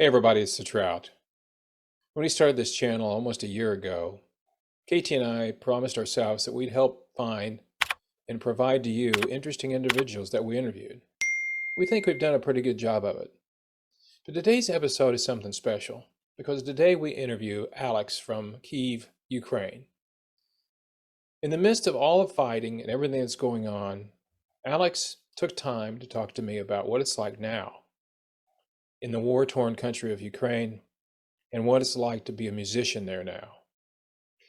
Hey everybody, it's the Trout. When we started this channel almost a year ago, Katie and I promised ourselves that we'd help find and provide to you interesting individuals that we interviewed. We think we've done a pretty good job of it. But today's episode is something special because today we interview Alex from Kiev, Ukraine. In the midst of all the fighting and everything that's going on, Alex took time to talk to me about what it's like now in the war-torn country of Ukraine and what it's like to be a musician there now.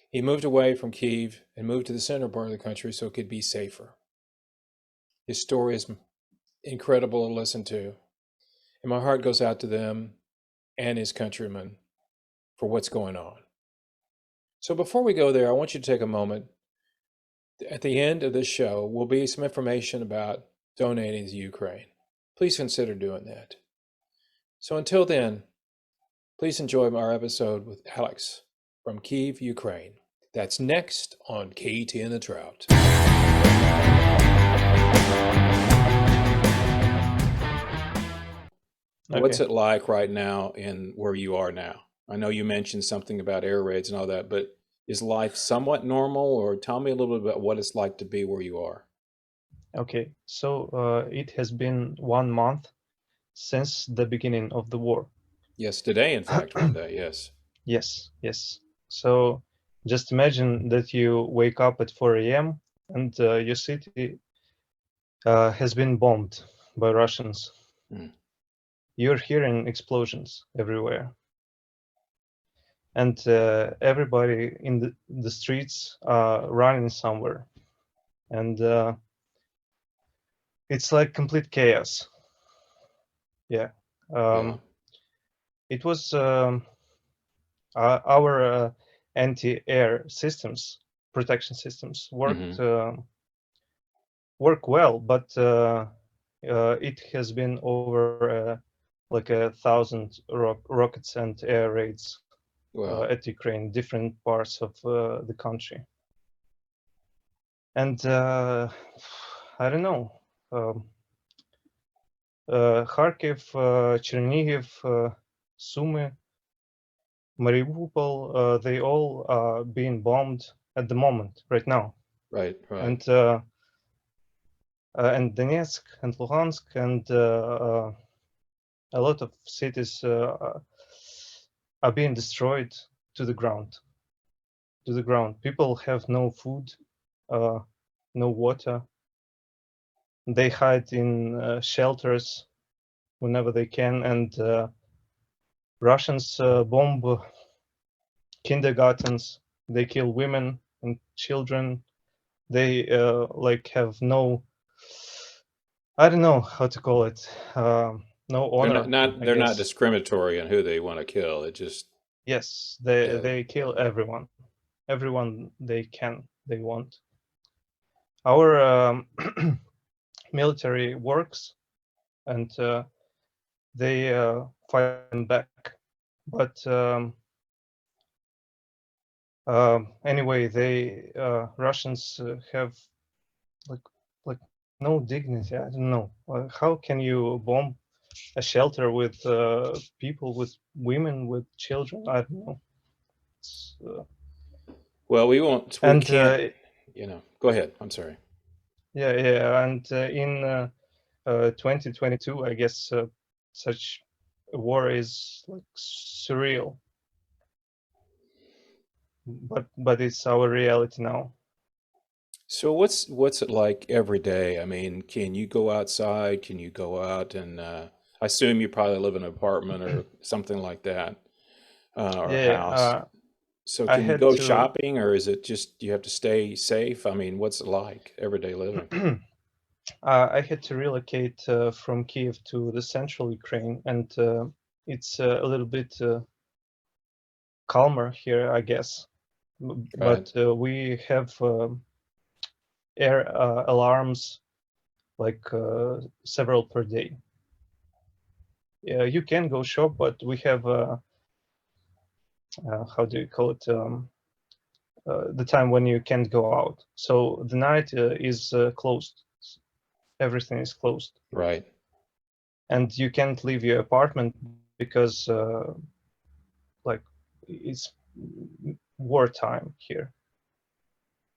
He moved away from Kyiv and moved to the center part of the country so it could be safer. His story is incredible to listen to, and my heart goes out to them and his countrymen for what's going on. So before we go there, I want you to take a moment. At the end of this show will be some information about donating to Ukraine. Please consider doing that. So until then, please enjoy our episode with Alex from Kiev, Ukraine. That's next on KT and the Trout. What's it like right now in where you are now? I know you mentioned something about air raids and all that, but is life somewhat normal, or tell me a little bit about what it's like to be where you are? Okay, so it has been 1 month since the beginning of the war. Yes, today, in fact, one day, yes. Yes. So just imagine that you wake up at 4 a.m. and your city has been bombed by Russians. Mm. You're hearing explosions everywhere. And everybody in the streets are running somewhere. And it's like complete chaos. Yeah. Yeah. It was our anti-air systems, protection systems work well, but it has been over like 1,000 rockets and air raids Wow. at Ukraine, different parts of the country. And I don't know, Kharkiv, Chernihiv, Sumy, Mariupol, they all are being bombed at the moment, right now. Right. And Donetsk and Luhansk and a lot of cities are being destroyed to the ground. People have no food, no water. They hide in shelters whenever they can, and Russians bomb kindergartens. They kill women and children. They like have no, I don't know how to call it, no honor. They're not discriminatory on who they want to kill. It just Yes, they kill everyone they want. Our military works, and they fight them back. But anyway, they Russians have like no dignity. I don't know. How can you bomb a shelter with people, with women, with children? I don't know. well, we won't. We can't. Go ahead. I'm sorry. Yeah. And in 2022, I guess such a war is like surreal. But it's our reality now. So what's it like every day? I mean, can you go outside? Can you go out and I assume you probably live in an apartment or something like that, or a house. So I can you had go to. shopping, or is it just you have to stay safe? I mean, what's it like everyday living? I had to relocate from Kiev to the central Ukraine, and it's a little bit calmer here, I guess. Right. But we have air alarms like several per day. You can go shop, but we have how do you call it? The time when you can't go out. So the night is closed. Everything is closed. Right. And you can't leave your apartment because like it's wartime here.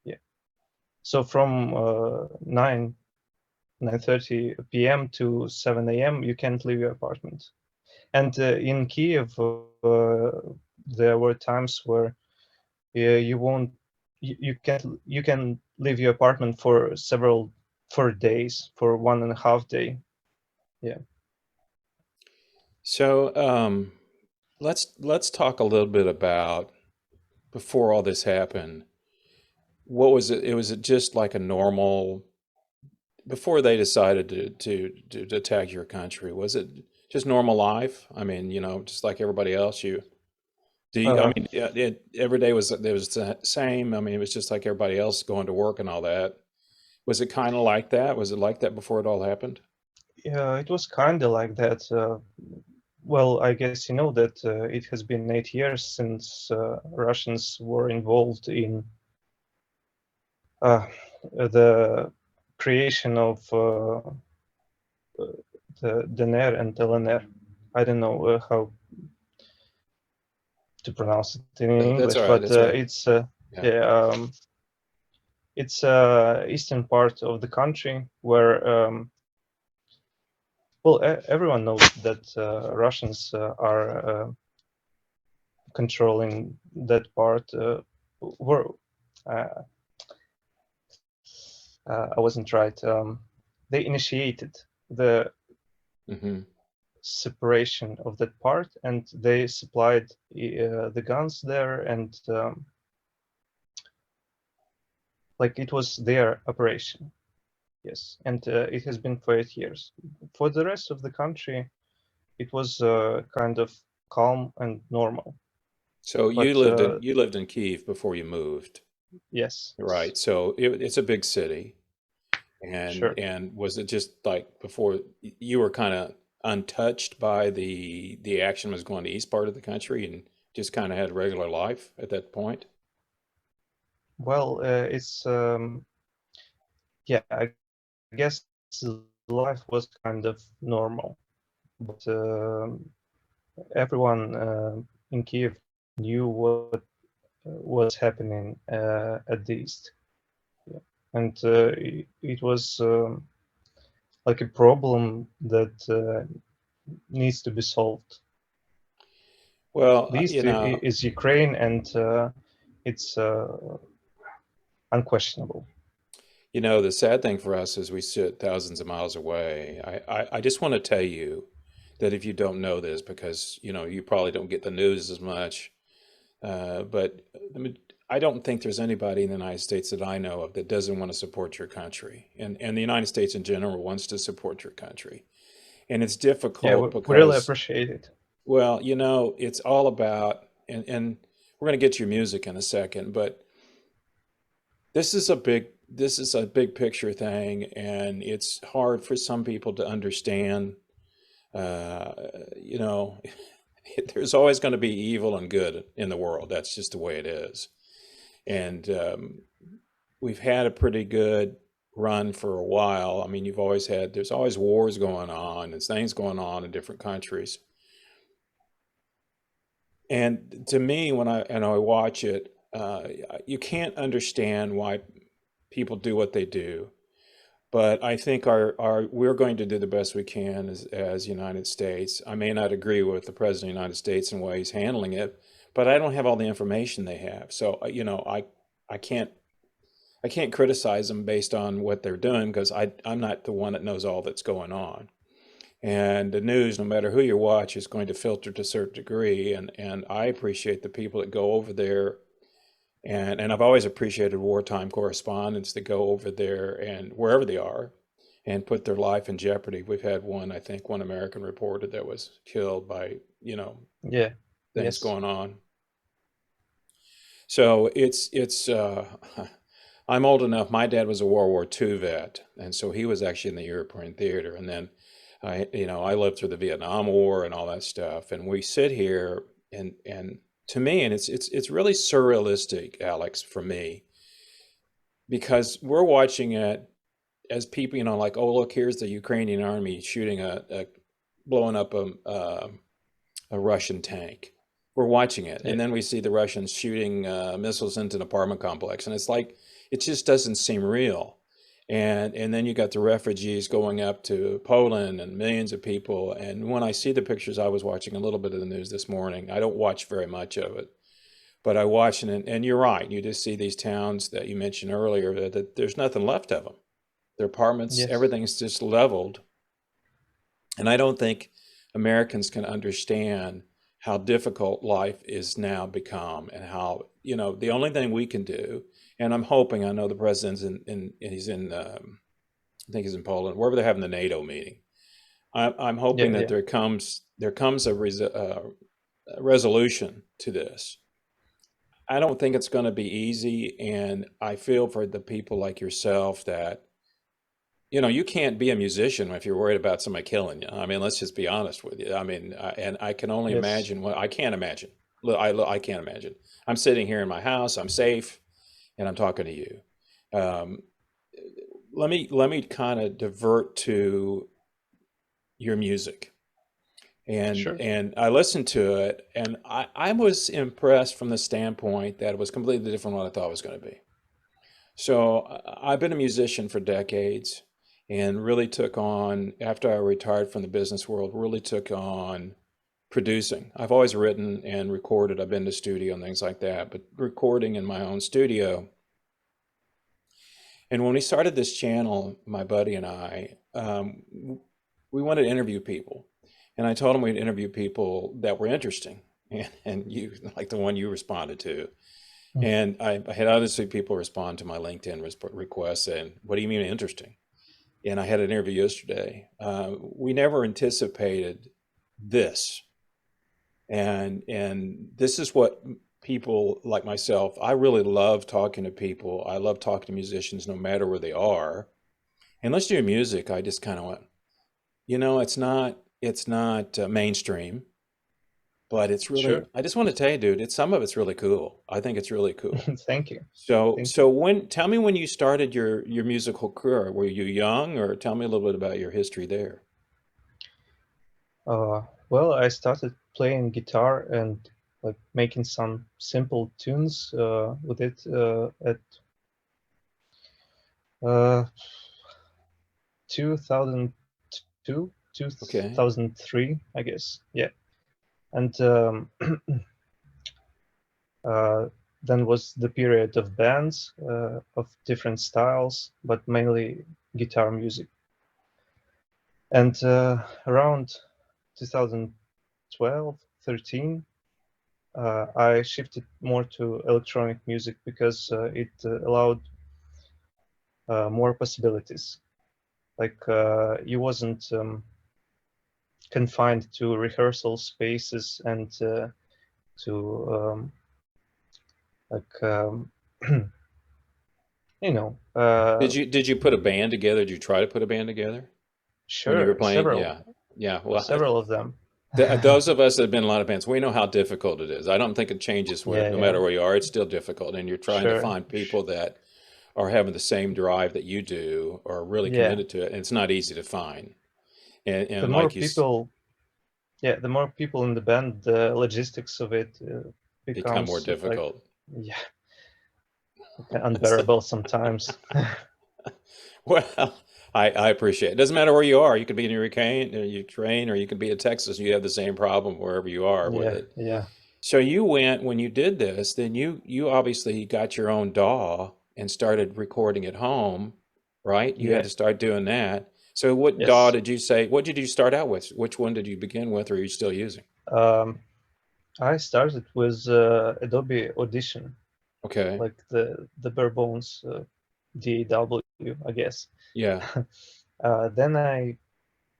Yeah. So from 9:30 p.m. to 7 a.m. you can't leave your apartment. And in Kiev, there were times where you won't, you can leave your apartment for days, for 1.5 days. Yeah. So let's talk a little bit about before all this happened. What was it? It was just like a normal before they decided to attack your country. Was it just normal life? I mean, just like everybody else. I Uh, mean, every day was the same. I mean, it was just like everybody else going to work and all that. Was it kind of like that? Was it like that before it all happened? yeah, it was kind of like that. Well, I guess you know that it has been 8 years since Russians were involved in uh, the creation of the DNR and LNR. I don't know how to pronounce it in That's all English, right. but That's all right. it's Yeah. yeah, it's eastern part of the country where well, everyone knows that Russians are controlling that part. Were uh, I wasn't right. They initiated the Hmm. separation of that part, and they supplied the guns there, and like it was their operation. Yes, and it has been for 8 years. For the rest of the country, it was kind of calm and normal. So you But lived in Kiev before you moved, yes, right? So it's a big city, and sure. was it just like before you were kind of untouched by the action was going to east part of the country and just kind of had regular life at that point? Well, it's yeah, I guess life was kind of normal, but everyone in Kiev knew what was happening at the east. Yeah. And it was like a problem that needs to be solved. Well, The east is Ukraine, and it's unquestionable. the sad thing for us is we sit thousands of miles away. I just want to tell you that if you don't know this, because you probably don't get the news as much, but I don't think there's anybody in the United States that I know of that doesn't want to support your country, and the United States in general wants to support your country, and it's Yeah, difficult we really because, appreciate it. well, it's all about, and we're going to get to your music in a second, but this is a big picture thing, and it's hard for some people to understand. Uh, you know, there's always going to be evil and good in the world. That's just the way it is. And we've had a pretty good run for a while. I mean, there's always wars going on and things going on in different countries. And to me, when I watch it, you can't understand why people do what they do. But I think we're going to do the best we can as United States. I may not agree with the President of the United States and the way he's handling it, but I don't have all the information they have. So, I can't criticize them based on what they're doing because I'm not the one that knows all that's going on. And the news, no matter who you watch, is going to filter to a certain degree. And I appreciate the people that go over there, and I've always appreciated wartime correspondents that go over there and wherever they are and put their life in jeopardy. We've had one, I think, one American reporter that was killed by, Yeah, things yes. going on. So I'm old enough. My dad was a World War II vet, and so he was actually in the European theater. And then I lived through the Vietnam War and all that stuff. And we sit here, and to me, and it's really surrealistic, Alex, for me, because we're watching it as people, like, oh, look, here's the Ukrainian army shooting blowing up a Russian tank. We're watching it, Yeah. and then we see the Russians shooting missiles into an apartment complex, and it's like it just doesn't seem real. And then you got the refugees going up to Poland and millions of people. And when I see the pictures, I was watching a little bit of the news this morning. I don't watch very much of it, but I watch it, and you're right. You just see these towns that you mentioned earlier that there's nothing left of them. Their apartments, Yes. everything's just leveled. And I don't think Americans can understand how difficult life is now become and how, the only thing we can do, and I'm hoping, I know the president's he's in, I think he's in Poland, wherever they're having the NATO meeting. I'm hoping Yeah. that Yeah. there comes a resolution to this. I don't think it's going to be easy, and I feel for the people like yourself that you can't be a musician if you're worried about somebody killing you. I mean, let's just be honest with you. I mean, and I can only Yes. imagine what I can't imagine. I can't imagine. I'm sitting here in my house. I'm safe, and I'm talking to you. Um, let me kind of divert to your music, and Sure. and I listened to it, and I was impressed from the standpoint that it was completely different from what I thought it was going to be. So I've been a musician for decades and really took on, after I retired from the business world, really took on producing. I've always written and recorded. I've been to studio and things like that, but recording in my own studio. And when we started this channel, my buddy and I, we wanted to interview people. And I told him we'd interview people that were interesting. And you, like the one you responded to. Mm. And I had obviously people respond to my LinkedIn request saying, "What do you mean interesting?" And I had an interview yesterday. We never anticipated this, and this is what people like myself. I really love talking to people. I love talking to musicians, no matter where they are. And let's do music. I just kind of went, it's not mainstream, but it's really. Sure. I just want to tell you, dude, some of it's really cool. I think it's really cool. Thank you. So, Thank you. so tell me when you started your musical career. Were you young, or tell me a little bit about your history there? Uh, well, I started playing guitar and like making some simple tunes with it at uh, 2002, Okay. 2003, I guess. Yeah. And uh, then was the period of bands of different styles, but mainly guitar music. And around 2012, 13, I shifted more to electronic music because it allowed more possibilities. Like you wasn't confined to rehearsal spaces and to like you know Did you put a band together? Did you try to put a band together when you were sure, playing? Yeah. Yeah. Well, several of them. those of us that have been in a lot of bands, we know how difficult it is. I don't think it changes Yeah, no yeah, matter where you are. It's still difficult, and you're trying to sure. find people that are having the same drive that you do, or really Yeah, committed to it, and it's not easy to find. And the and more like you people, yeah, the more people in the band, the logistics of it become more becomes like, difficult. yeah, unbearable sometimes. Well, I appreciate it. Doesn't matter where you are. You could be in Ukraine, or you could be in Texas. You have the same problem wherever you are with Yeah, it. yeah, So you went when you did this, then you obviously got your own DAW and started recording at home, right? You had yeah. to start doing that. So what DAW Yes. did you say? What did you start out with? Which one did you begin with, or are you still using? Um, I started with Adobe Audition, Okay. like the bare bones DAW, I guess. Yeah. Then I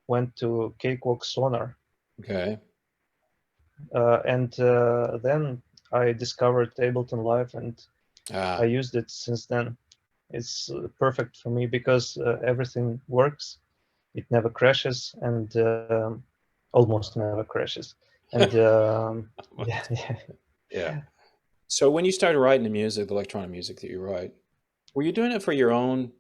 went to Cakewalk Sonar, Okay. and then I discovered Ableton Live, and I Ah. used it since then. It's perfect for me because everything works. It never crashes, and almost never crashes. And yeah, yeah. Yeah. So when you started writing the music, the electronic music that you write, were you doing it for your own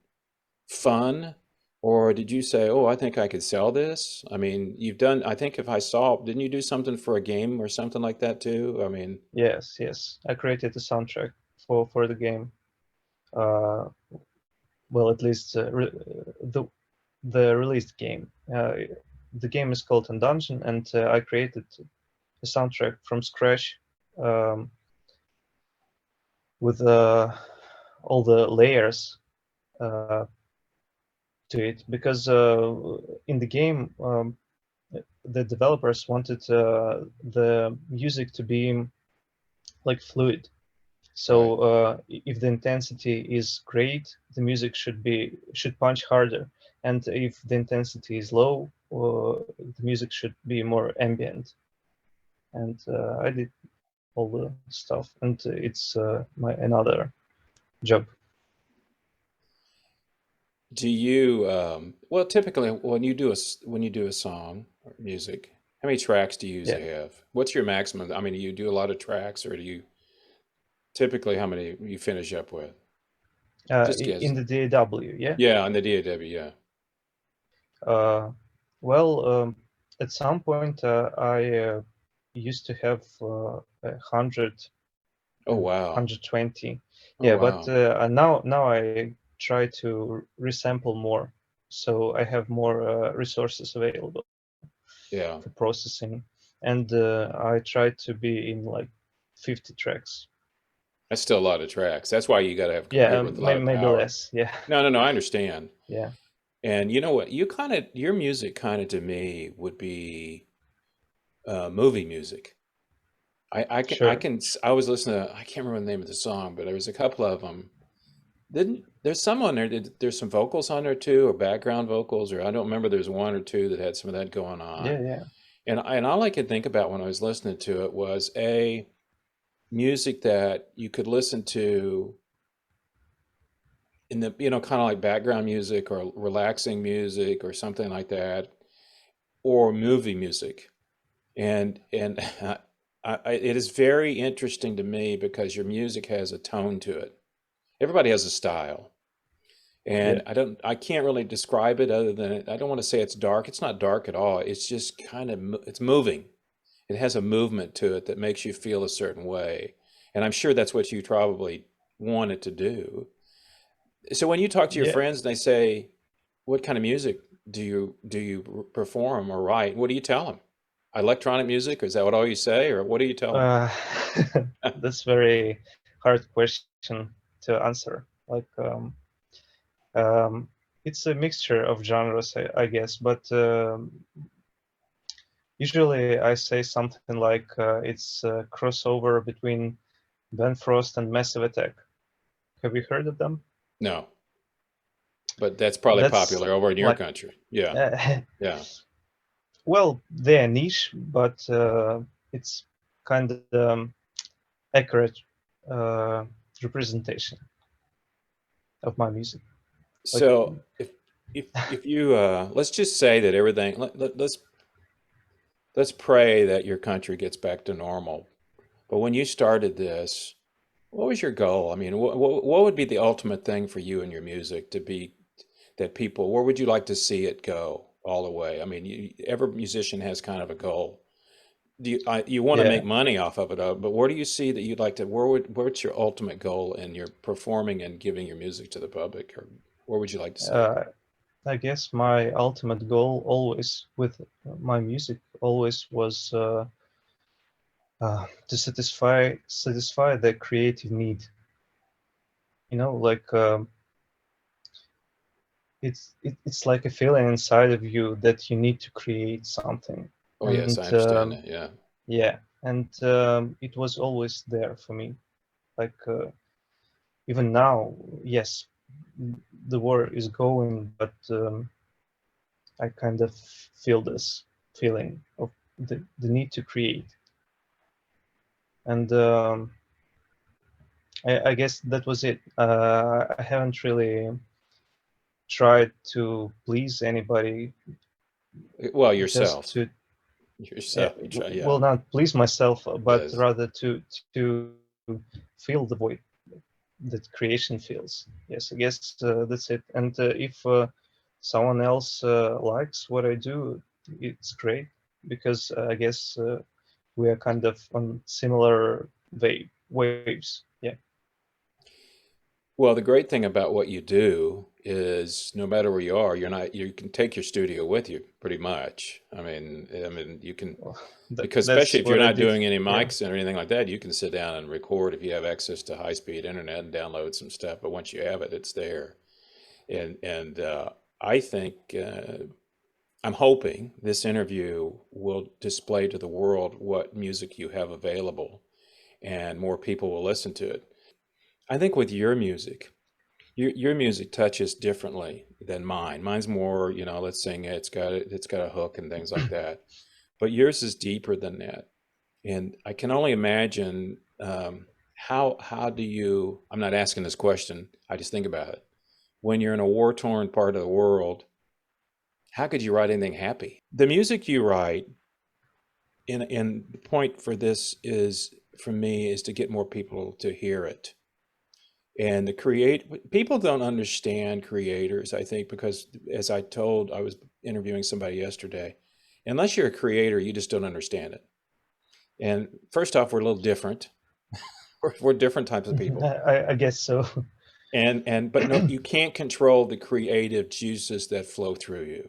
fun, Or did you say, "Oh, I think I could sell this"? I mean, you've done, I think if I saw, didn't you do something for a game or something like that too? I mean, Yes, yes. I created a soundtrack for the game. Uh, well, at least the released game. The game is called Dungeon, and I created a soundtrack from scratch um, with all the layers uh, to it, because in the game the developers wanted the music to be like fluid. right. So if the intensity is great, the music should punch harder, and if the intensity is low, the music should be more ambient. And I did all the stuff, and it's my another job. Do you, well, typically when you do when you do a song or music, how many tracks do you Yeah. usually have? What's your maximum? I mean, do you do a lot of tracks or do you typically how many you finish up with? Just In guess. the DAW, yeah. Yeah, on the DAW, yeah. Uh, well, at some point I used to have 100 Oh, and wow. 120. Oh, Yeah, but wow. now I try to resample more, so I have more resources available Yeah. for processing, and I try to be in like 50 tracks. That's still a lot of tracks. That's why you got to have a Yeah, computer with a lot of maybe power. less. Yeah, No, no, no, I understand. yeah, And you know what? You kind of, your music kind of to me would be movie music. sure. I was listening to, I can't remember the name of the song, but there was a couple of them. Didn't, there's some on there, there's some vocals on there too, or background vocals, or I don't remember, there's one or two that had some of that going on. Yeah, yeah, And all I could think about when I was listening to it was a music that you could listen to in the, you know, kind of like background music or relaxing music or something like that, or movie music. And it is very interesting to me because your music has a tone to it. Everybody has a style, yeah, and I can't really describe it other than I don't want to say it's dark. It's not dark at all. It's just kind of it's moving. It has a movement to it that makes you feel a certain way, and I'm sure that's what you probably wanted to do. So when you talk to your yeah. friends and they say, "What kind of music do you perform or write?" What do you tell them? Electronic music? Or is that what all you say, or what do you tell them? Uh, that's very hard question to answer. Like, um, it's a mixture of genres, I guess, but usually I say something like it's a crossover between Ben Frost and Massive Attack. Have you heard of them? No, but that's probably That's popular over in your like, country. Yeah, uh, yeah. well, they're niche, but it's kind of accurate uh, representation of my music. Like, So if you let's just say that everything let's pray that your country gets back to normal. But when you started this, what was your goal? I mean, what would be the ultimate thing for you and your music to be that people, where would you like to see it go all the way? I mean, every musician has kind of a goal. You want to yeah, make money off of it, but where do you see that you'd like to, what's your ultimate goal in your performing and giving your music to the public, or where would you like to see it? uh, I guess my ultimate goal always with my music always was to satisfy the creative need. Like it's like a feeling inside of you that you need to create something, Oh, yes, and I understand that. Yeah. yeah, and it was always there for me. Like even now, yes, the war is going, but I kind of feel this feeling of the need to create, and I guess that was it. I haven't really tried to please anybody, Well, just yourself. to Yourself. You try, yeah. well, not please myself, but Yes. rather to feel the void that creation feels. Yes, I guess that's it. And if someone else likes what I do, it's great, because I guess we are kind of on similar waves. Yeah. Well, the great thing about what you do is no matter where you are, you can take your studio with you pretty much. I mean, you can, Well, because that's especially if you're what I not did. doing any Yeah. mics or anything like that, you can sit down and record if you have access to high-speed internet and download some stuff. But once you have it, it's there. And I think I'm hoping this interview will display to the world what music you have available, and more people will listen to it. I think with your music, your music touches differently than mine. Mine's more, let's sing it. It's got a hook and things like that. But yours is deeper than that. And I can only imagine how do you? I'm not asking this question. I just think about it. When you're in a war-torn part of the world, how could you write anything happy? The music you write, and the point for this is for me is to get more people to hear it. And the create people don't understand creators, I think, because as I was interviewing somebody yesterday, unless you're a creator, you just don't understand it. And first off, we're a little different. We're different types of people. I guess so. But no, you can't control the creative juices that flow through you.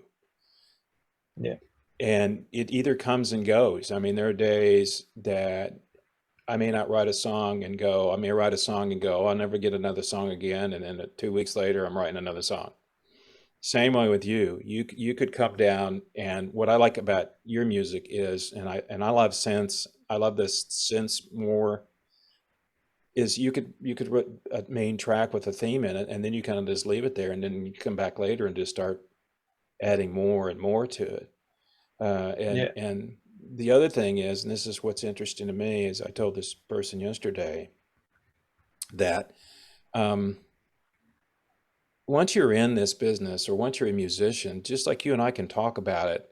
Yeah. And it either comes and goes. I mean, there are days that I may not write a song and go, I may write a song and go, I'll never get another song again. And then 2 weeks later, I'm writing another song. Same way with you. You could come down, and what I like about your music is, and I love synths. I love this synths more. Is you could write a main track with a theme in it, and then you kind of just leave it there, and then you come back later and just start adding more and more to it. Yeah. And the other thing is, and this is what's interesting to me, is I told this person yesterday that um, once you're in this business or once you're a musician, just like you and I can talk about it,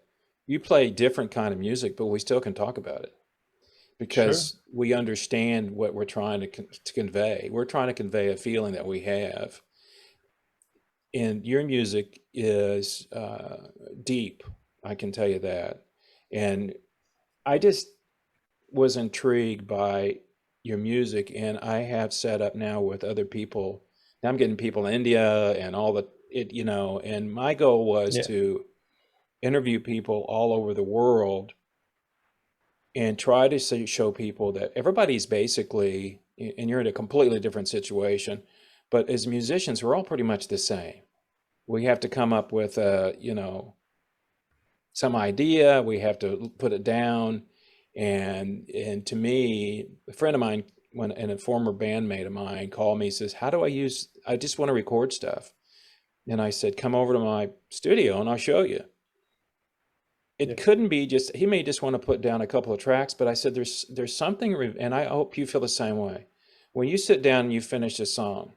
you play different kind of music, but we still can talk about it Sure. because we understand what we're trying to convey. We're trying to convey a feeling that we have. And your music is deep, I can tell you that. And I just was intrigued by your music, and I have set up now with other people. Now I'm getting people in India and all the and my goal was Yeah. to interview people all over the world and try to show people that everybody's basically, and you're in a completely different situation, but as musicians, we're all pretty much the same. We have to come up with some idea, we have to put it down. And to me, a friend of mine, when and a former bandmate of mine called me, says, how do I just want to record stuff. And I said, come over to my studio and I'll show you. Yeah. It couldn't be just, he may just want to put down a couple of tracks, but I said, there's something, and I hope you feel the same way. When you sit down and you finish a song,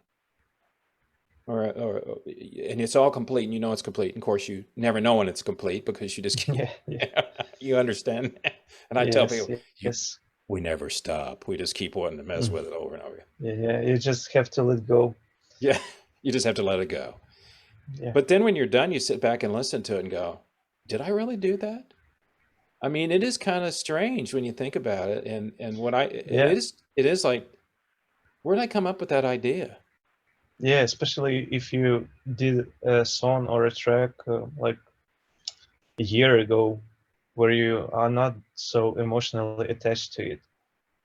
or and it's all complete and you know it's complete. And of course, you never know when it's complete because you just Yeah. Yeah. you understand. And I tell Yes. people, you Yes. we never stop. We just keep wanting to mess Mm. with it over and over. Yeah. Yeah. You just have to let go. Yeah, you just have to let it go. Yeah. But then when you're done, you sit back and listen to it and go, did I really do that? I mean, it is kind of strange when you think about it. And what I Yeah. it is like, where did I come up with that idea? Yeah. Especially if you did a song or a track like a year ago, where you are not so emotionally attached to it.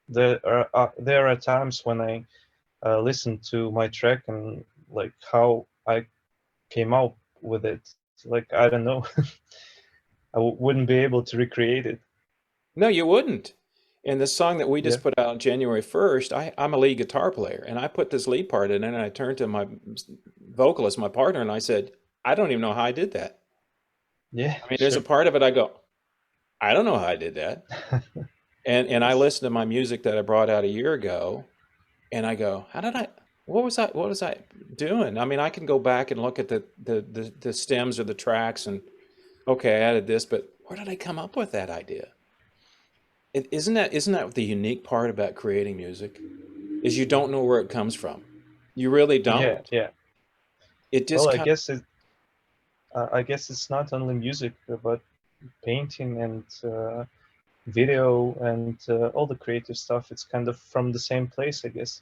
There are times when I listen to my track and like how I came out with it. Like I don't know, wouldn't be able to recreate it. No, you wouldn't. And the song that we Yeah. just put out on January 1st, I'm a lead guitar player, and I put this lead part in, and I turned to my vocalist, my partner, and I said, I don't even know how I did that. Yeah. I mean, there's a Sure. part of it I go, I don't know how I did that. And I Yes. listen to my music that I brought out a year ago, and I go, what was I doing? I mean, I can go back and look at the stems of the tracks and okay, I added this, but where did I come up with that idea? Isn't that the unique part about creating music? Is you don't know where it comes from. You really Yeah. don't. Yeah. It Well, just I kind guess I guess it's not only music, but painting and video and all the creative stuff. It's kind of from the same place, I guess.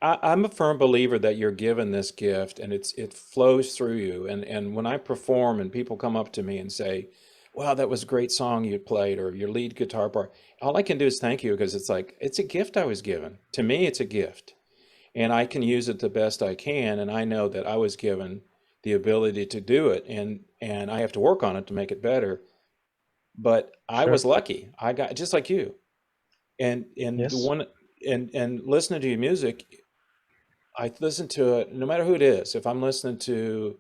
I'm a firm believer that you're given this gift and it flows through you. And when I perform and people come up to me and say, "Wow, that was a great song you played," or your lead guitar part, all I can do is thank you because it's like it's a gift I was given. To me, it's a gift, and I can use it the best I can. And I know that I was given the ability to do it, and I have to work on it to make it better. But I Sure. was lucky. I got just like you, and the Yes. one and listening to your music. I listen to it no matter who it is. If I'm listening to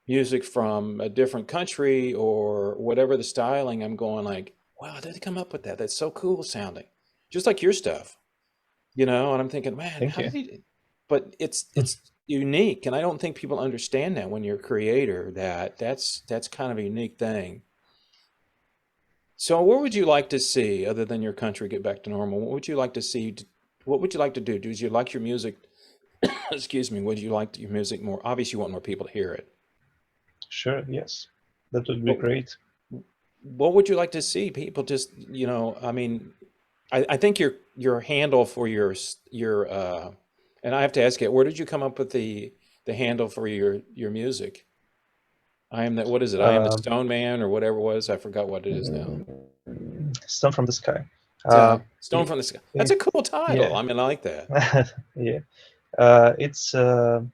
music from a different country or whatever the styling, I'm going like, wow, how did they come up with that? That's so cool sounding. Just like your stuff, and I'm thinking, man, Thank how you. did he but it's unique and I don't think people understand that when you're a creator that's kind of a unique thing. So what would you like to see other than your country get back to normal? What would you like to see? What would you like to do? Do you like your music excuse me, would you like your music more? Obviously, you want more people to hear it. Sure. Yes. That would be But great. what would you like to see? People just, I mean, I think your handle for and I have to ask it, where did you come up with the handle for your music? I am that, what is it? I am the Um, Stone Man or whatever it was. I forgot what it is now. Stone from the Sky. Uh, Stone y- from the Sky. That's y- a cool title. yeah. I mean, I like that. Yeah. It's name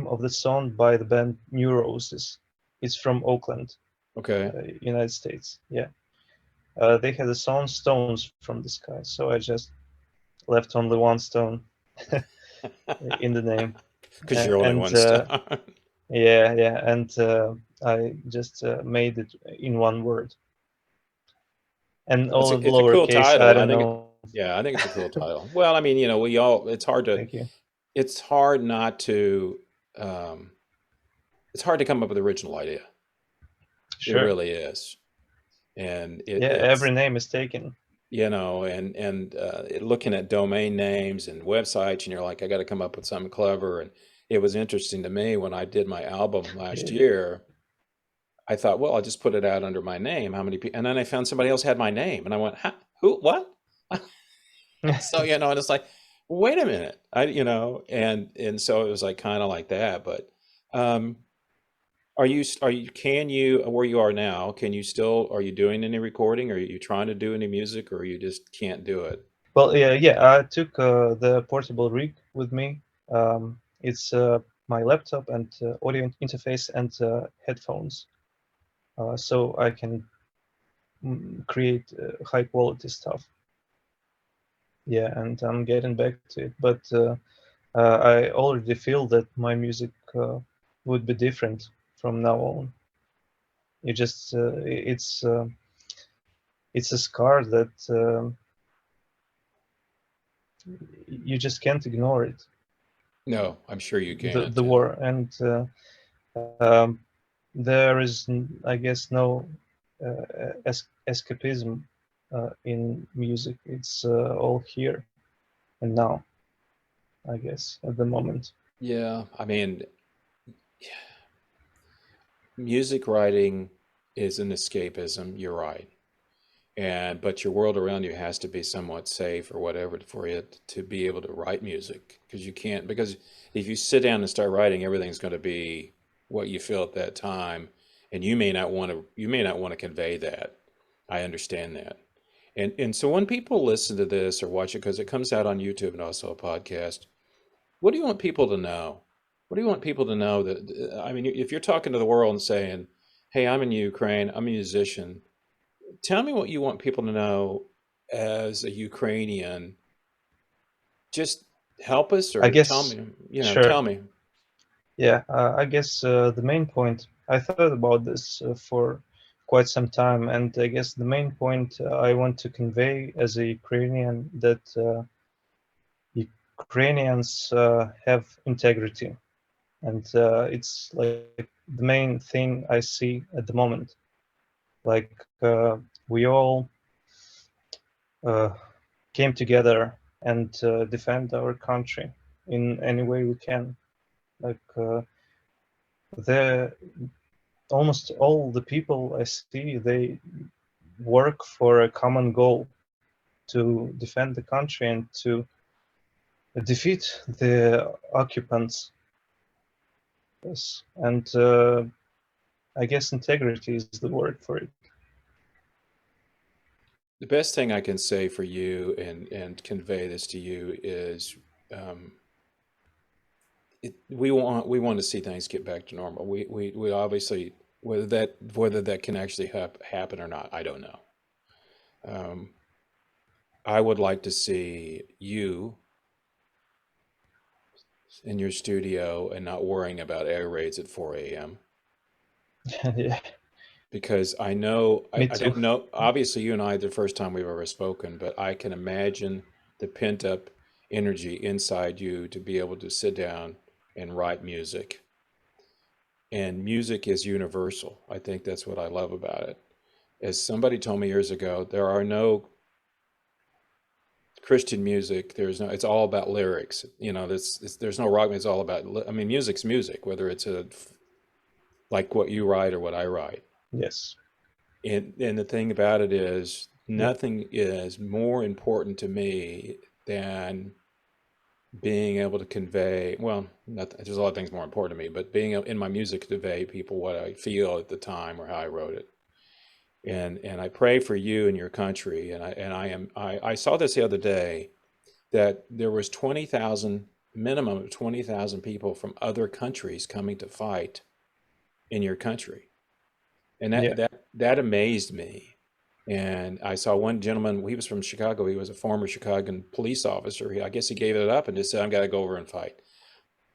of the song by the band New Roses. It's from Oakland, Okay. United States. Yeah. They had a song Stones from the Sky, so I just left only one stone in the name. Because you're only And one stone. yeah, yeah, and I just made it in one word and all in It's a cool lowercase. I title. don't know. Yeah, I think it's a cool title. Well, I mean, Thank you. it's hard not to, um, it's hard to come up with an original idea. It Sure. really is. And Yeah, every name is taken. looking at domain names and websites, and you're like, I got to come up with something clever. And it was interesting to me when I did my album last Yeah. year. I thought, well, I'll just put it out under my name. How many people? And then I found somebody else had my name, and I went, huh? Who? What? So, and it's like, wait a minute. And so it was like kind of like that. But um, can you, where you are now, are you doing any recording? Are you trying to do any music or you just can't do it? Well, yeah, yeah. I took the portable rig with me. It's my laptop and audio interface and headphones, so I can create high quality stuff. Yeah, and I'm getting back to it, but I already feel that my music would be different from now on. You just it's a scar that you just can't ignore it. No, I'm sure you The can't. war and um, there is, I guess, no escapism in music. It's all here and now, I guess, at the moment. Yeah, I mean, music writing is an escapism. You're right. But your world around you has to be somewhat safe or whatever for it to be able to write music because you can't, because if you sit down and start writing, everything's going to be what you feel at that time, and you may not want to convey that. I understand that. And so when people listen to this or watch it, because it comes out on YouTube and also a podcast, what do you want people to know? What do you want people to know that, I mean, if you're talking to the world and saying, hey, I'm in Ukraine, I'm a musician, tell me what you want people to know as a Ukrainian. Just help us I or tell guess, me, sure. tell me. Yeah, I guess the main point, I thought about this for quite some time, and I guess the main point I want to convey as a Ukrainian that Ukrainians have integrity, and it's like the main thing I see at the moment. Like we all uh, came together and defend our country in any way we can. Like almost all the people I see, they work for a common goal to defend the country and to defeat the occupants. Yes. And I guess integrity is the word for it. The best thing I can say for you and convey this to you is um, we want to see things get back to normal. We obviously whether that can actually happen or not, I don't know. Um, I would like to see you in your studio and not worrying about air raids at 4 a.m. Yeah, Because I know me I too. don't know. Obviously, you and I the first time we've ever spoken, but I can imagine the pent up energy inside you to be able to sit down and write music. And music is universal. I think that's what I love about it. As somebody told me years ago, there are no Christian music. There's no. It's all about lyrics. You know, there's no rock. It's all about. I mean, music's music, whether it's like what you write or what I write. Yes. And the thing about it is, nothing is more important to me than being able to convey. Well, there's a lot of things more important to me, but being in my music to convey people what I feel at the time or how I wrote it. And I pray for you and your country. I saw this the other day that there was 20,000 minimum of 20,000 people from other countries coming to fight in your country, and Yeah. that amazed me. And I saw one gentleman. He was from Chicago. He was a former Chicago police officer. I guess he gave it up and just said, "I'm got to go over and fight."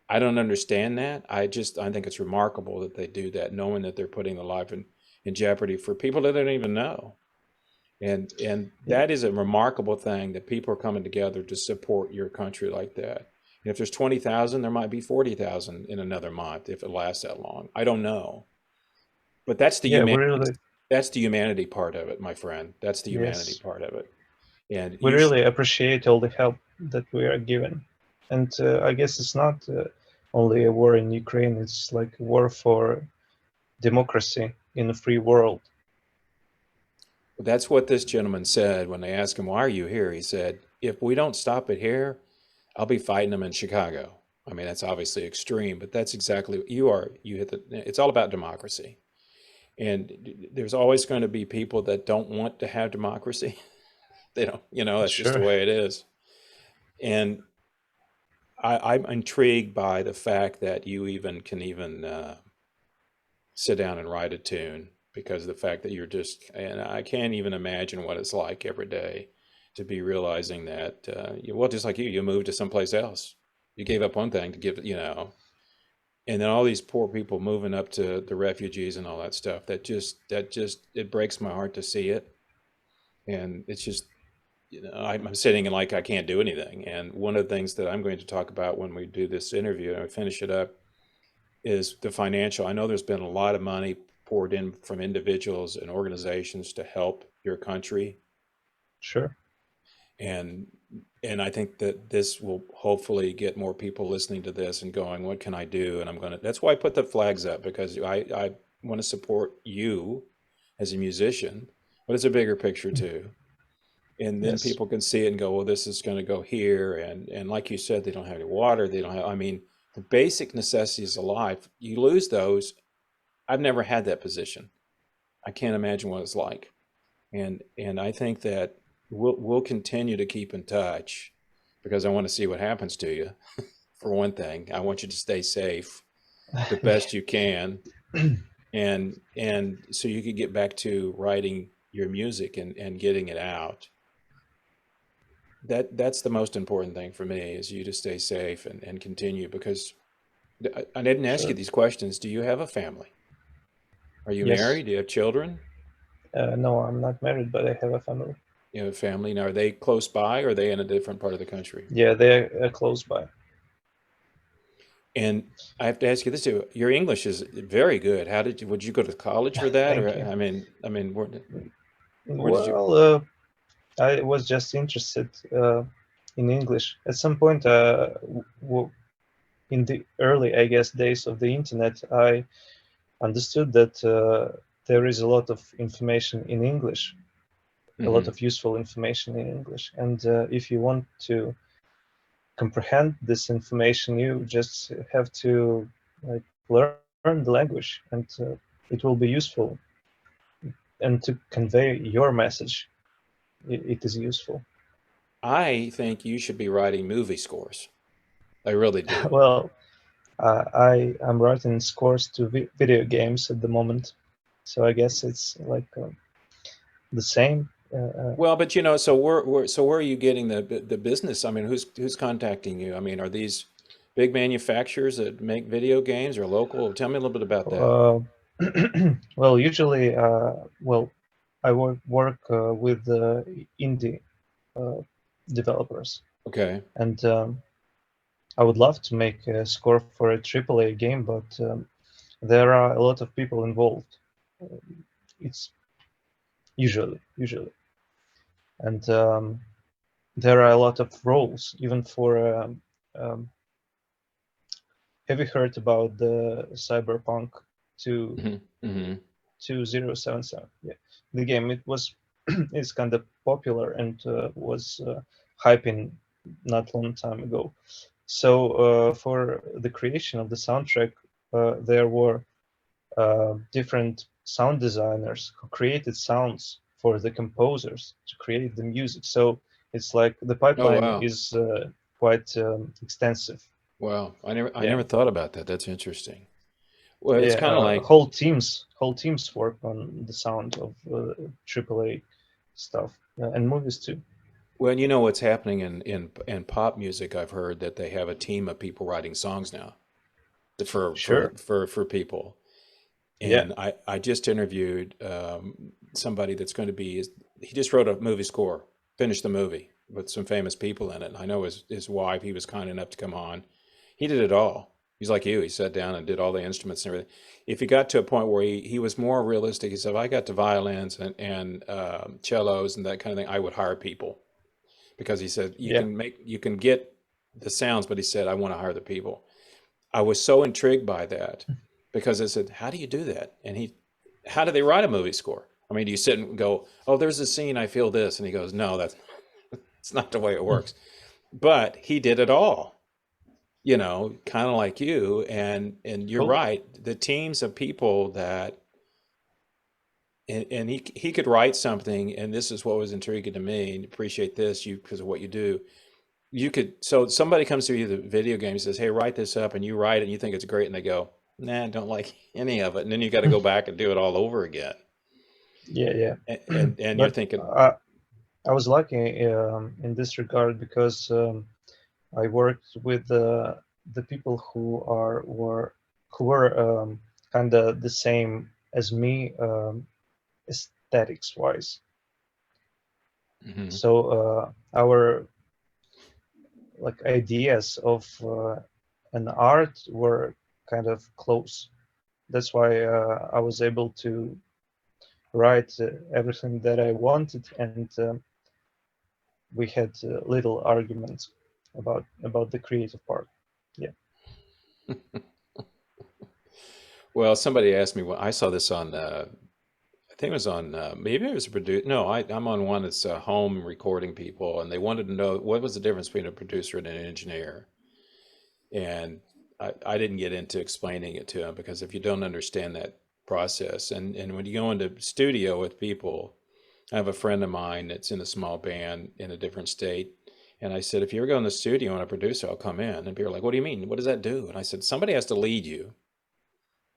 I don't understand that. I think it's remarkable that they do that, knowing that they're putting their life in jeopardy for people that they don't even know. And Yeah. that is a remarkable thing that people are coming together to support your country like that. And if there's 20,000, there might be 40,000 in another month if it lasts that long. I don't know. But Yeah, we really, that's the humanity part of it, my friend. That's the humanity yes, part of it. And we you should, really appreciate all the help that we are given. And I guess it's not only a war in Ukraine, it's like a war for democracy in a free world. that's what this gentleman said when they asked him, "Why are you here?" He said, "If we don't stop it here, I'll be fighting them in Chicago." I mean, that's obviously extreme, but that's exactly you hit it's all about democracy. And there's always going to be people that don't want to have democracy. They don't, that's just the Sure. way it is. And I'm intrigued by the fact that you even can even sit down and write a tune because of the fact that and I can't even imagine what it's like every day to be realizing that, well, just like you moved to someplace else. You gave up one thing to give, and then all these poor people moving up to the refugees and all that stuff. That just, it breaks my heart to see it. And it's just, I'm sitting and like I can't do anything. And one of the things that I'm going to talk about when we do this interview and I finish it up is the financial. I know there's been a lot of money poured in from individuals and organizations to help your country, Sure. and I think that this will hopefully get more people listening to this and going, "What can I do?" And I'm gonna. That's why I put the flags up because I want to support you as a musician, but it's a bigger picture too. And then Yes. people can see it and go, "Well, this is going to go here," and like you said, they don't have any water. They don't have. I mean, the basic necessities of life. You lose those. I've never had that position. I can't imagine what it's like. And I think that we'll continue to keep in touch because I want to see what happens to you. For one thing, I want you to stay safe the best you can, and so you can get back to writing your music and getting it out. That's the most important thing for me is you to stay safe and continue because I didn't ask you Sure. these questions. Do you have a family? Are you Yes. married? Do you have children? No, I'm not married, but I have a family. You have a family. Now, are they close by or are they in a different part of the country? Yeah, they're close by. And I have to ask you this too. Your English is very good. Would you go to college for that? Or, Thank you. where did you, Well, I was just interested in English. At some point, in the early, I guess, days of the internet, I understood that there is a lot of information in English, a lot of useful information in English. And if you want to comprehend this information, you just have to like learn the language, and it will be useful. And to convey your message, it is useful. I think you should be writing movie scores. I really do. Well, I am writing scores to video games at the moment, so I guess it's like the same. Well, but so where are you getting the business? I mean, who's contacting you? I mean, are these big manufacturers that make video games or local? Tell me a little bit about that. Uh, well, usually, well, I work with indie uh, developers, Okay. and I would love to make a score for a AAA game, but there are a lot of people involved. It's usually, and there are a lot of roles, even for. Um, have you heard about the Cyberpunk 2 Hmm. Hmm. 2077? Yeah, the game, it was is kind of popular and was hyping not long time ago. So for the creation of the soundtrack, there were different sound designers who created sounds for the composers to create the music. So it's like the Oh, pipeline wow. is quite extensive. Wow. I Yeah, never thought about that. That's interesting. Well, it's yeah. kind of like, Whole teams work on the sound of AAA stuff and movies too. well, what's happening in pop music. I've heard that they have a team of people writing songs now Sure. for people. Yeah. And I just interviewed somebody that's going to be, he just wrote a movie score, finished the movie with some famous people in it. And I know his wife, he was kind enough to come on. He did it all. He's like you. He sat down and did all the instruments and everything. If he got to a point where he was more realistic, he said, if I got to violins and cellos and that kind of thing, I would hire people because he said Yeah. you can get the sounds, but he said I want to hire the people. I was so intrigued by that because I said, how do you do that? And how do they write a movie score? I mean, do you sit and go, oh, there's a scene, I feel this, and he goes, no, that's not the way it works. But he did it all, kind of like you, and you're Cool. right. The teams of people that and he could write something, and this is what was intriguing to me, and appreciate this you because of what you do. You could so somebody comes to you the video game says, hey, write this up, and you write it and you think it's great, and they go, nah, I don't like any of it, and then you got to go back and do it all over again. Yeah, yeah. And you're But thinking, I was lucky in this regard because I worked with the people who were kind of the same as me, aesthetics wise. mhm. So our like ideas of an art were kind of close. That's why I was able to write everything that I wanted, and we had little arguments about the creative part. Yeah. Well, somebody asked me, well, I saw this on I think it was on maybe it was a producer. No, I'm on one that's home recording people, and they wanted to know what was the difference between a producer and an engineer. And I didn't get into explaining it to them because if you don't understand that process, and when you go into studio with people, I have a friend of mine that's in a small band in a different state. And I said, if you ever go in the studio and a producer, I'll come in. And people are like, what do you mean? What does that do? And I said, somebody has to lead you.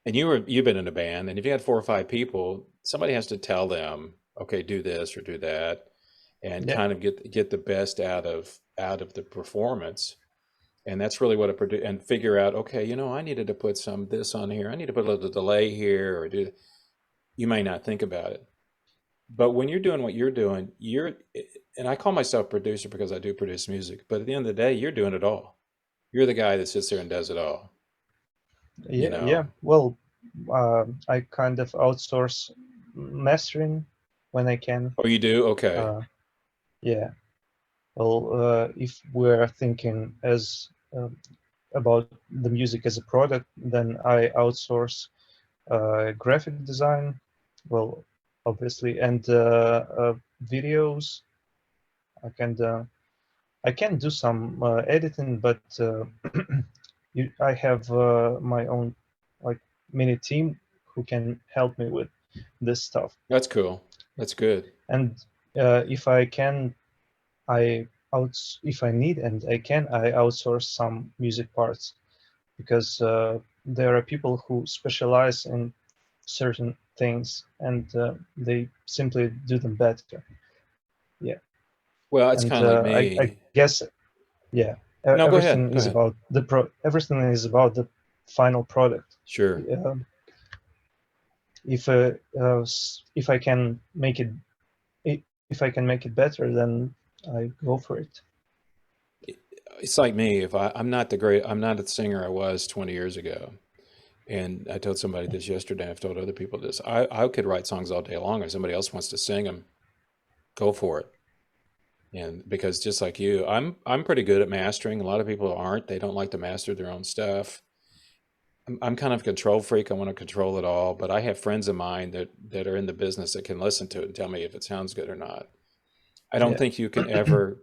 And you've been in a band, and if you had 4 or 5 people, somebody has to tell them, okay, do this or do that, and Yeah. kind of get the best out of the performance. And that's really what and figure out, okay, I needed to put some this on here. I need to put a little delay here or do. You may not think about it, but when you're doing what you're doing, and I call myself producer because I do produce music, but at the end of the day, you're doing it all. You're the guy that sits there and does it all, you Yeah, yeah. know. Well, I kind of outsource mastering when I can. Oh, you do? Okay. Uh, yeah. Well, if we're thinking as about the music as a product, then I outsource graphic design, well, obviously, and videos. I can I can do some editing, but I have my own like mini team who can help me with this stuff. That's cool. That's good. And if I can, if I need and I outsource some music parts, because there are people who specialize in certain things and they simply do them better. Yeah, Well, it's and kind of like I me. guess yeah, No, go ahead. everything Go is ahead. about everything is about the final product. Sure. If if I can make it if I can make it better, then I go for it. It's like me. If I'm not I'm not the singer I was 20 years ago. And I told somebody this yesterday. I've told other people this. I could write songs all day long, or somebody else wants to sing them, go for it. And because just like you, I'm pretty good at mastering. A lot of people aren't. They don't like to master their own stuff. I'm kind of a control freak. I want to control it all. But I have friends of mine that are in the business that can listen to it and tell me if it sounds good or not. I don't Yeah, think you can ever.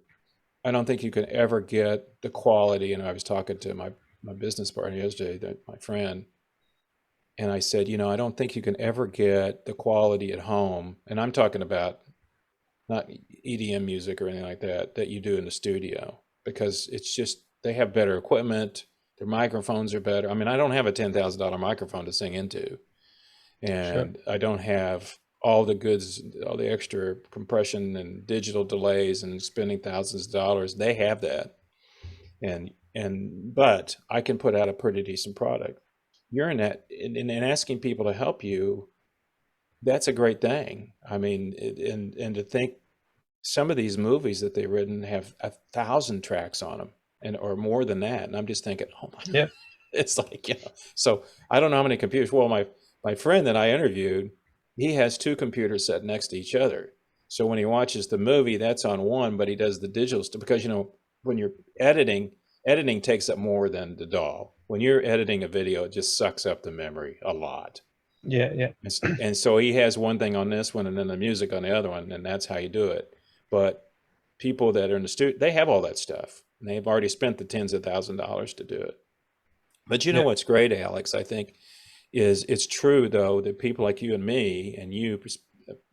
I don't think you can ever get the quality. And I was talking to my business partner yesterday, my friend, and I said, I don't think you can ever get the quality at home. And I'm talking about not EDM music or anything like that you do in the studio, because it's just, they have better equipment. Their microphones are better. I mean, I don't have a $10,000 microphone to sing into, sure. and I don't have all the goods, all the extra compression and digital delays and spending thousands of dollars. They have that. But I can put out a pretty decent product. You're in that, and asking people to help you, that's a great thing. I mean, and to think some of these movies that they've written have 1,000 tracks on them, and or more than that. And I'm just thinking, oh my, Yeah, it's like, So I don't know how many computers. Well, my friend that I interviewed, he has two computers set next to each other. So when he watches the movie, that's on one, but he does the digital stuff because when you're editing takes up more than the DAW. When you're editing a video, it just sucks up the memory a lot. yeah. And so he has one thing on this one and then the music on the other one, and that's how you do it. But people that are in the studio, they have all that stuff, and they've already spent the tens of thousands of dollars to do it. But Yeah. what's great, Alex, I think, is it's true, though, that people like you and me, and you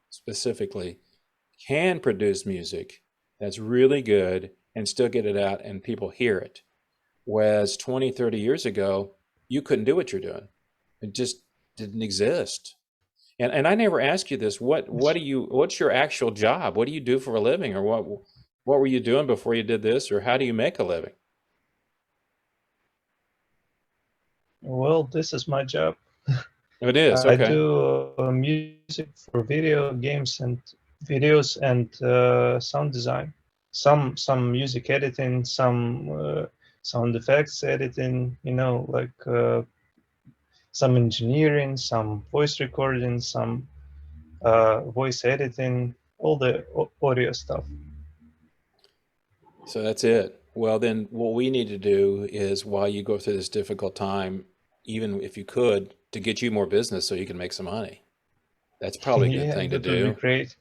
specifically, can produce music that's really good and still get it out and people hear it. Whereas 20, 30 years ago, you couldn't do what you're doing. It just didn't exist. And I never asked you this. What's your actual job? What do you do for a living, or what were you doing before you did this, or how do you make a living? Well, this is my job. It is, I okay. do music for video games and videos and sound design. Some music editing, some sound effects editing. Like some engineering, some voice recording, some voice editing, all the audio stuff. So that's it. Well, then what we need to do is, while you go through this difficult time, even if you could, to get you more business so you can make some money. That's probably a good Yeah, thing to that would be do. great.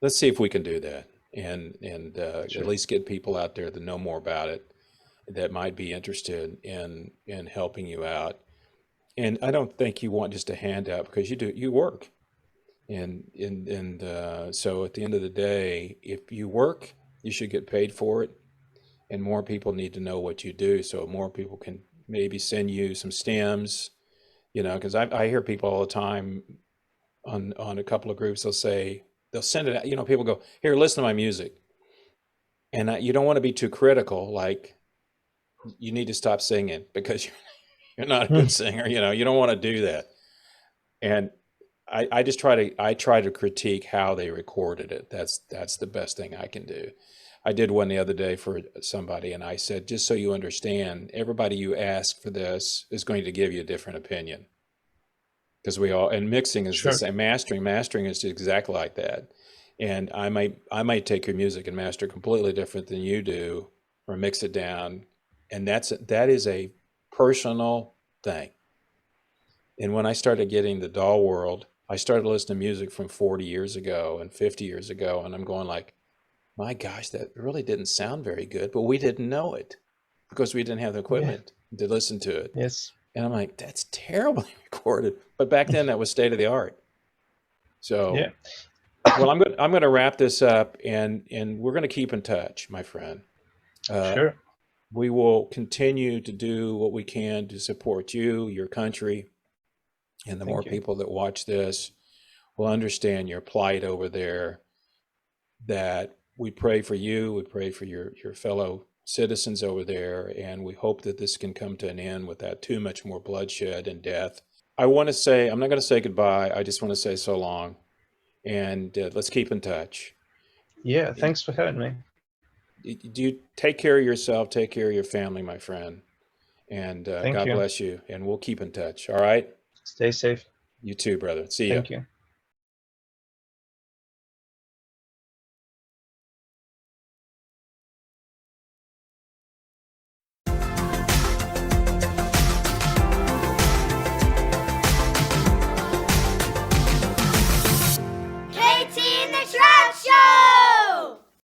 Let's see if we can do that, and at Sure. least get people out there that know more about it, that might be interested in helping you out. And I don't think you want just a handout, because you work. So at the end of the day, if you work, you should get paid for it. And more people need to know what you do, so more people can maybe send you some stems, because I hear people all the time on a couple of groups, they'll send it out, people go, here, listen to my music. And you don't want to be too critical, like, you need to stop singing because you're not a good singer, you don't want to do that. And I just try to critique how they recorded it. That's the best thing I can do. I did one the other day for somebody, and I said, just so you understand, everybody you ask for this is going to give you a different opinion, because and mixing is the Sure. same. Mastering is exactly like that. And I might take your music and master completely different than you do, or mix it down And that is a personal thing. And when I started getting the doll world, I started listening to music from 40 years ago and 50 years ago, and I'm going like, my gosh, that really didn't sound very good, but we didn't know it because we didn't have the Yeah. equipment to listen to it. Yes. And I'm like, that's terribly recorded. But back then that was state of the art. So, Yeah. well, I'm going to wrap this up, and we're going to keep in touch, my friend. Sure. We will continue to do what we can to support you, your country, and the more Thank you. people that watch this will understand your plight over there. That we pray for you, we pray for your fellow citizens over there, and we hope that this can come to an end without too much more bloodshed and death. I want to say, I'm not going to say goodbye. I just want to say so long, and let's keep in touch. Yeah. Thanks for having me. Do you take care of yourself, take care of your family, my friend, and Thank God you. bless you, and we'll keep in touch. All right? Stay safe. You too, brother. See ya. Thank you.